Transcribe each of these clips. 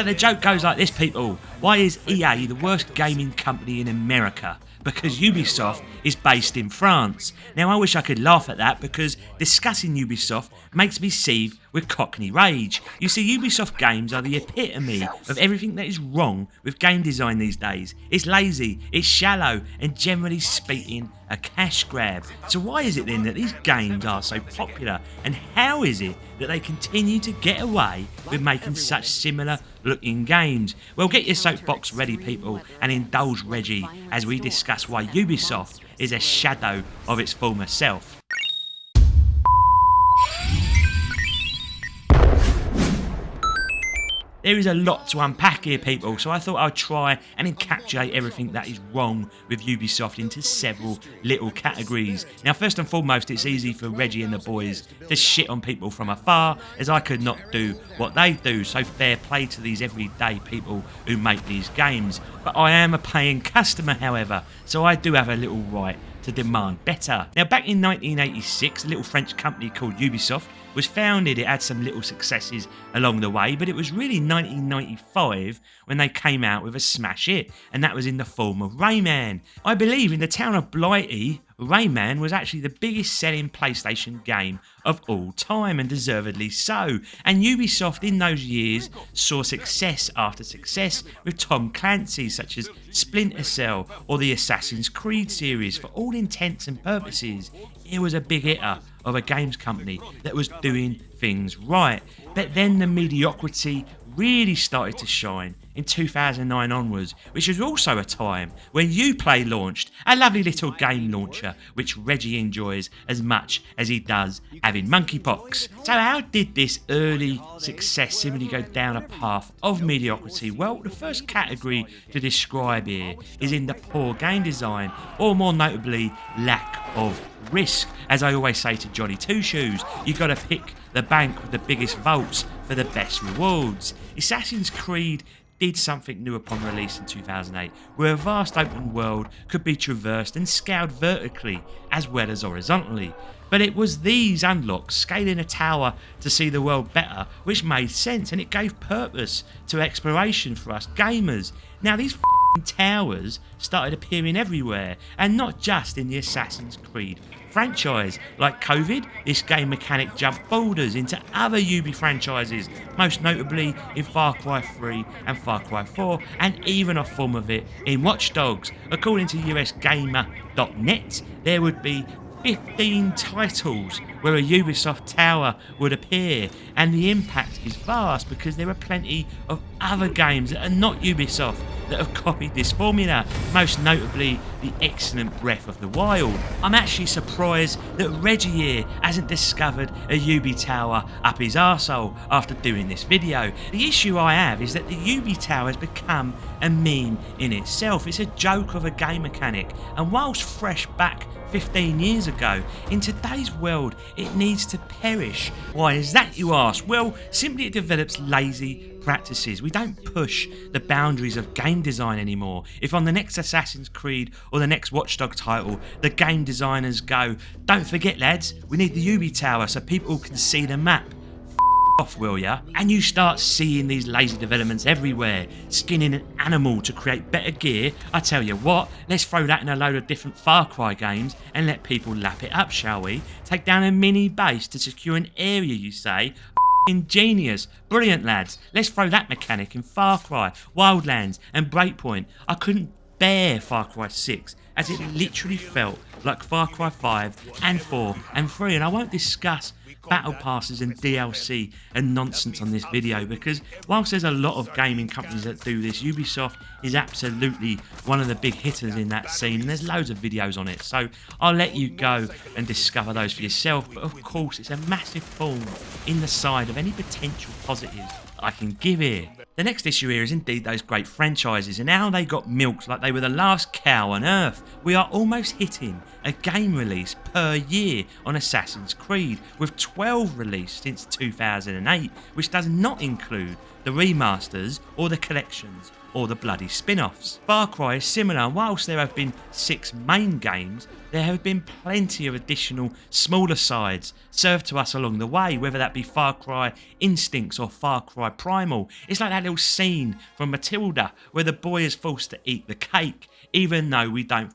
So the joke goes like this, people. Why is EA the worst gaming company in America? Because Ubisoft is based in France. Now I wish I could laugh at that because discussing Ubisoft makes me seethe with Cockney rage. You see, Ubisoft games are the epitome of everything that is wrong with game design these days. It's lazy, it's shallow, and generally speaking, a cash grab. So why is it then that these games are so popular, and how is it that they continue to get away with making such similar looking games? Well, get your soapbox ready, people, and indulge Reggie as we discuss why Ubisoft is a shadow of its former self. There is a lot to unpack here, people, so I thought I'd try and encapsulate everything that is wrong with Ubisoft into several little categories. Now, first and foremost, it's easy for Reggie and the boys to shit on people from afar, as I could not do what they do, so fair play to these everyday people who make these games. But I am a paying customer, however, so I do have a little right to demand better. Now, back in 1986, a little French company called Ubisoft was founded. It had some little successes along the way, but it was really 1995 when they came out with a smash hit, and that was in the form of Rayman. I believe in the town of Blighty, Rayman was actually the biggest selling PlayStation game of all time, and deservedly so. And Ubisoft in those years saw success after success with Tom Clancy, such as Splinter Cell or the Assassin's Creed series. For all intents and purposes, it was a big hitter of a games company that was doing things right. But then the mediocrity really started to shine in 2009 onwards, which was also a time when Uplay launched, a lovely little game launcher which Reggie enjoys as much as he does having monkeypox. So how did this early success seemingly go down a path of mediocrity? Well, the first category to describe here is in the poor game design, or more notably, lack of risk. As I always say to Johnny Two Shoes, you got to pick the bank with the biggest vaults for the best rewards. Assassin's Creed did something new upon release in 2008, where a vast open world could be traversed and scaled vertically as well as horizontally. But it was these unlocks, scaling a tower to see the world better, which made sense, and it gave purpose to exploration for us gamers. Now these towers started appearing everywhere, and not just in the Assassin's Creed franchise. Like COVID, this game mechanic jumped borders into other Ubi franchises, most notably in Far Cry 3 and Far Cry 4, and even a form of it in Watch Dogs. According to usgamer.net, there would be 15 titles where a Ubisoft tower would appear, and the impact is vast because there are plenty of other games that are not Ubisoft that have copied this formula, most notably the excellent Breath of the Wild. I'm actually surprised that Reggie here hasn't discovered a Ubi tower up his arsehole after doing this video. The issue I have is that the Ubi tower has become a meme in itself. It's a joke of a game mechanic, and whilst fresh back 15 years ago, in today's world it needs to perish. Why is that, you ask? Well, simply it develops lazy practices. We don't push the boundaries of game design anymore. If on the next Assassin's Creed or the next Watch Dogs title the game designers go, don't forget lads, we need the Ubi tower so people can see the map, off, will ya? And you start seeing these lazy developments everywhere, skinning an animal to create better gear. I tell you what, let's throw that in a load of different Far Cry games and let people lap it up, shall we? Take down a mini base to secure an area, you say? Ingenious, brilliant lads. Let's throw that mechanic in Far Cry, Wildlands and Breakpoint. I couldn't bear Far Cry 6 as it literally felt like Far Cry 5 and 4 and 3, and I won't discuss battle passes and DLC and nonsense on this video because whilst there's a lot of gaming companies that do this, Ubisoft is absolutely one of the big hitters in that scene, and there's loads of videos on it, so I'll let you go and discover those for yourself. But of course it's a massive thorn in the side of any potential positives I can give here. The next issue here is indeed those great franchises and how they got milked like they were the last cow on earth. We are almost hitting a game release per year on Assassin's Creed, with 12 released since 2008, which does not include the remasters or the collections or the bloody spin-offs. Far Cry is similar, and whilst there have been 6 main games, there have been plenty of additional smaller sides served to us along the way, whether that be Far Cry Instincts or Far Cry Primal. It's like that little scene from Matilda where the boy is forced to eat the cake, even though we don't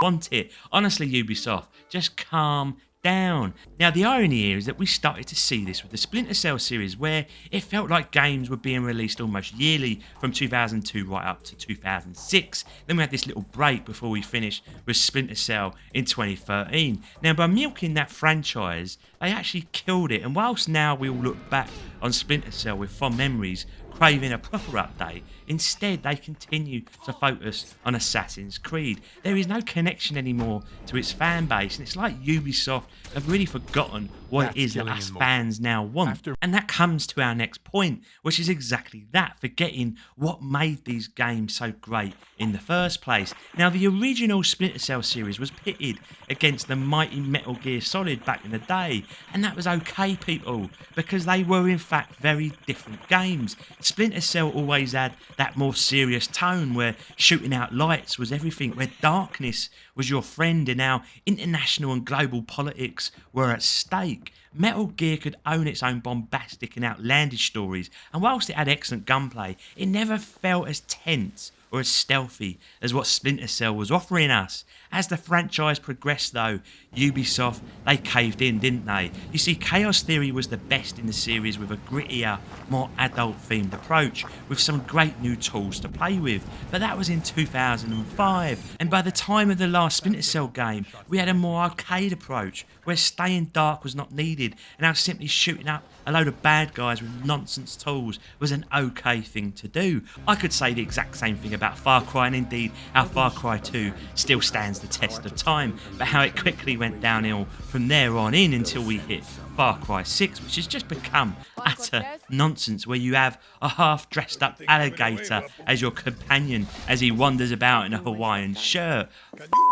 want it. Honestly, Ubisoft, just calm down. Now, the irony here is that we started to see this with the Splinter Cell series, where it felt like games were being released almost yearly from 2002 right up to 2006. Then we had this little break before we finished with Splinter Cell in 2013. Now, by milking that franchise, they actually killed it, and whilst now we all look back on Splinter Cell with fond memories, craving a proper update, instead they continue to focus on Assassin's Creed. There is no connection anymore to its fan base, and it's like Ubisoft have really forgotten what it is that us fans now want. And that comes to our next point, which is exactly that, forgetting what made these games so great in the first place. Now, the original Splinter Cell series was pitted against the mighty Metal Gear Solid back in the day, and that was okay, people, because they were in fact very different games. Splinter Cell always had that more serious tone where shooting out lights was everything, where darkness was your friend, and how international and global politics were at stake. Metal Gear could own its own bombastic and outlandish stories, and whilst it had excellent gunplay, it never felt as tense or as stealthy as what Splinter Cell was offering us. As the franchise progressed though, Ubisoft, they caved in, didn't they? You see, Chaos Theory was the best in the series with a grittier, more adult themed approach, with some great new tools to play with, but that was in 2005, and by the time of the last Splinter Cell game, we had a more arcade approach, where staying dark was not needed, and how simply shooting up a load of bad guys with nonsense tools was an okay thing to do. I could say the exact same thing about Far Cry, and indeed how Far Cry 2 still stands the test of time, but how it quickly went downhill from there on in until we hit Far Cry 6, which has just become utter nonsense, where you have a half dressed up alligator as your companion as he wanders about in a Hawaiian shirt.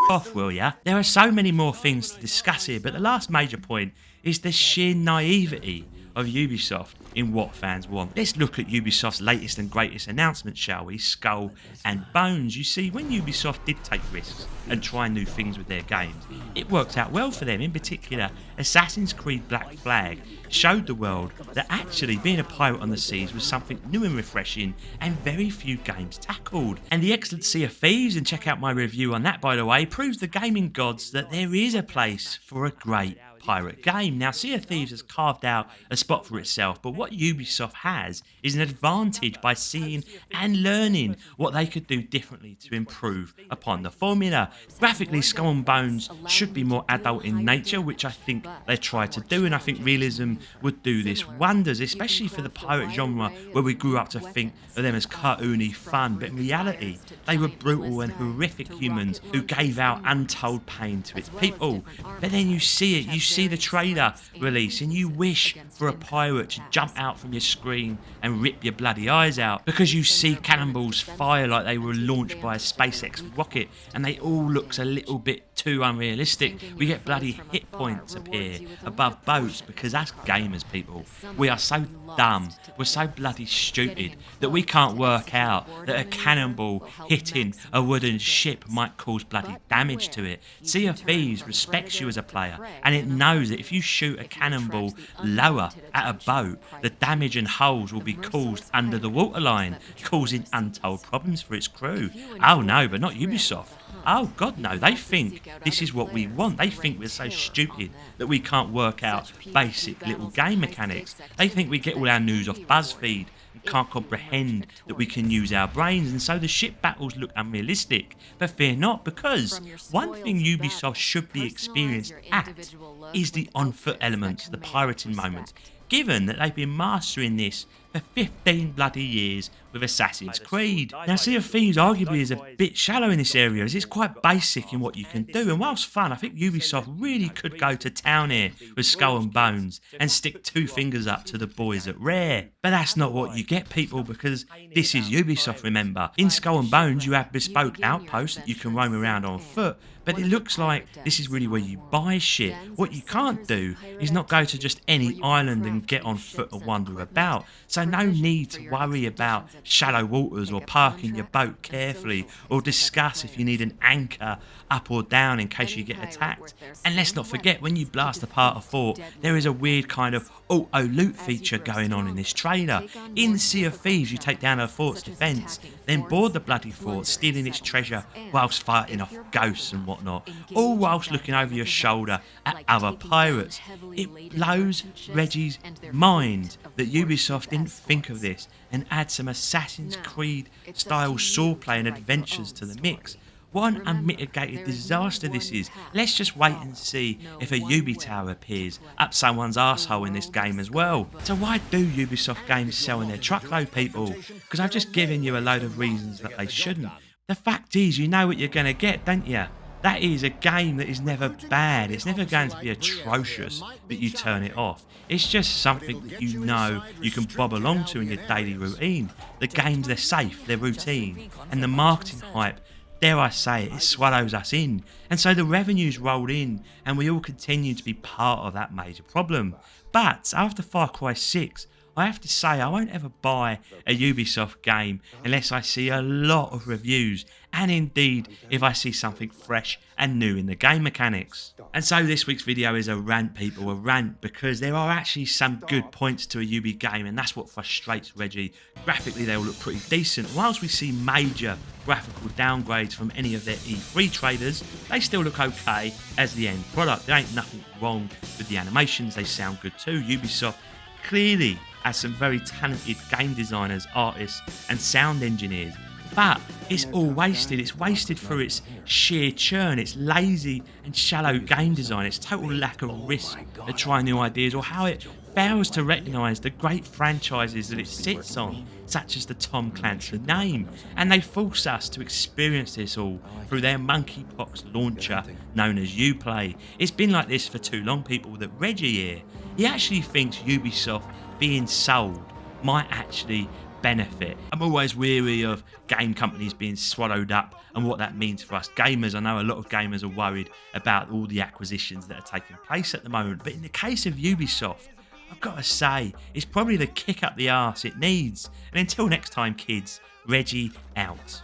Off, will ya? There are so many more things to discuss here, but the last major point is the sheer naivety of Ubisoft in what fans want. Let's look at Ubisoft's latest and greatest announcement, shall we? Skull and Bones. You see, when Ubisoft did take risks and try new things with their games, it worked out well for them. In particular, Assassin's Creed Black Flag showed the world that actually being a pirate on the seas was something new and refreshing, and very few games tackled. And the excellent Sea of Thieves, and check out my review on that by the way, proves the gaming gods that there is a place for a great pirate game. Now, Sea of Thieves has carved out a spot for itself, but what Ubisoft has is an advantage by seeing and learning what they could do differently to improve upon the formula. Graphically, Skull and Bones should be more adult in nature, which I think they tried to do, and I think realism would do this wonders, especially for the pirate genre, where we grew up to think of them as cartoony fun, but in reality they were brutal and horrific humans who gave out untold pain to its people. But then you see it, you see the trailer release, and you wish for a pirate to jump out from your screen and rip your bloody eyes out, because you see cannonballs fire like they were launched by a SpaceX rocket, and they all looks a little bit too unrealistic. We get bloody hit points appear above boats, because us gamers, people, we are so dumb, we're so bloody stupid that we can't work out that a cannonball hitting a wooden ship might cause bloody damage to it. Sea of Thieves respects you as a player, and it knows that if you shoot a cannonball lower at a boat, the damage and holes will be caused under the waterline, causing untold problems for its crew. Oh no, but not Ubisoft. Oh god no, they think this is what we want. They think we're so stupid that we can't work out basic little game mechanics. They think we get all our news off BuzzFeed and can't comprehend that we can use our brains, and so the ship battles look unrealistic. But fear not, because one thing Ubisoft should be experienced at is the on-foot elements, the pirating moments, given that they've been mastering this for 15 bloody years with Assassin's Creed. Now, Sea of Thieves arguably is a bit shallow in this area, as it's quite basic in what you can do, and whilst fun, I think Ubisoft really could go to town here with Skull and Bones and stick 2 fingers up to the boys at Rare. But that's not what you get, people, because this is Ubisoft, remember. In Skull and Bones you have bespoke outposts that you can roam around on foot, but it looks like this is really where you buy shit. What you can't do is not go to just any island and get on foot and wander about. So no need to worry about shallow waters or parking your boat carefully or discuss if you need an anchor up or down in case you get attacked. And let's not forget, when you blast apart a fort, there is a weird kind of auto loot feature going on in this trailer. In Sea of Thieves, you take down a fort's defence, then board the bloody fort, stealing its treasure whilst fighting off ghosts and whatnot, all whilst looking over your shoulder at other pirates. It blows Reggie's mind that Ubisoft didn't think of this and add some Assassin's Creed style swordplay and adventures to the mix. What an unmitigated disaster this is. Let's just wait and see if a Ubi Tower appears up someone's arsehole in this game as well. So why do Ubisoft games sell in their truckload, people? Because I've just given you a load of reasons that they shouldn't. The fact is, you know what you're going to get, don't you? That is a game that is never bad. It's never going to be atrocious that you turn it off. It's just something that you know you can bob along to in your daily routine. The games, they're safe, they're routine. And the marketing hype, dare I say it swallows us in. And so the revenues roll in and we all continue to be part of that major problem. But after Far Cry 6, I have to say I won't ever buy a Ubisoft game unless I see a lot of reviews, and indeed if I see something fresh and new in the game mechanics. And so this week's video is a rant, people, a rant, because there are actually some good points to a Ubi game, and that's what frustrates Reggie. Graphically they all look pretty decent. Whilst we see major graphical downgrades from any of their E3 trailers, they still look okay as the end product. There ain't nothing wrong with the animations, they sound good too. Ubisoft clearly has some very talented game designers, artists and sound engineers, but it's all wasted. It's wasted through its sheer churn, its lazy and shallow game design, its total lack of risk at trying new ideas, or how it fails to recognise the great franchises that it sits on, such as the Tom Clancy name, and they force us to experience this all through their monkeypox launcher known as Uplay. It's been like this for too long, people, that Reggie here, he actually thinks Ubisoft being sold might actually benefit. I'm always weary of game companies being swallowed up and what that means for us gamers. I know a lot of gamers are worried about all the acquisitions that are taking place at the moment, but in the case of Ubisoft, I've got to say, it's probably the kick up the arse it needs. And until next time, kids, Reggie out.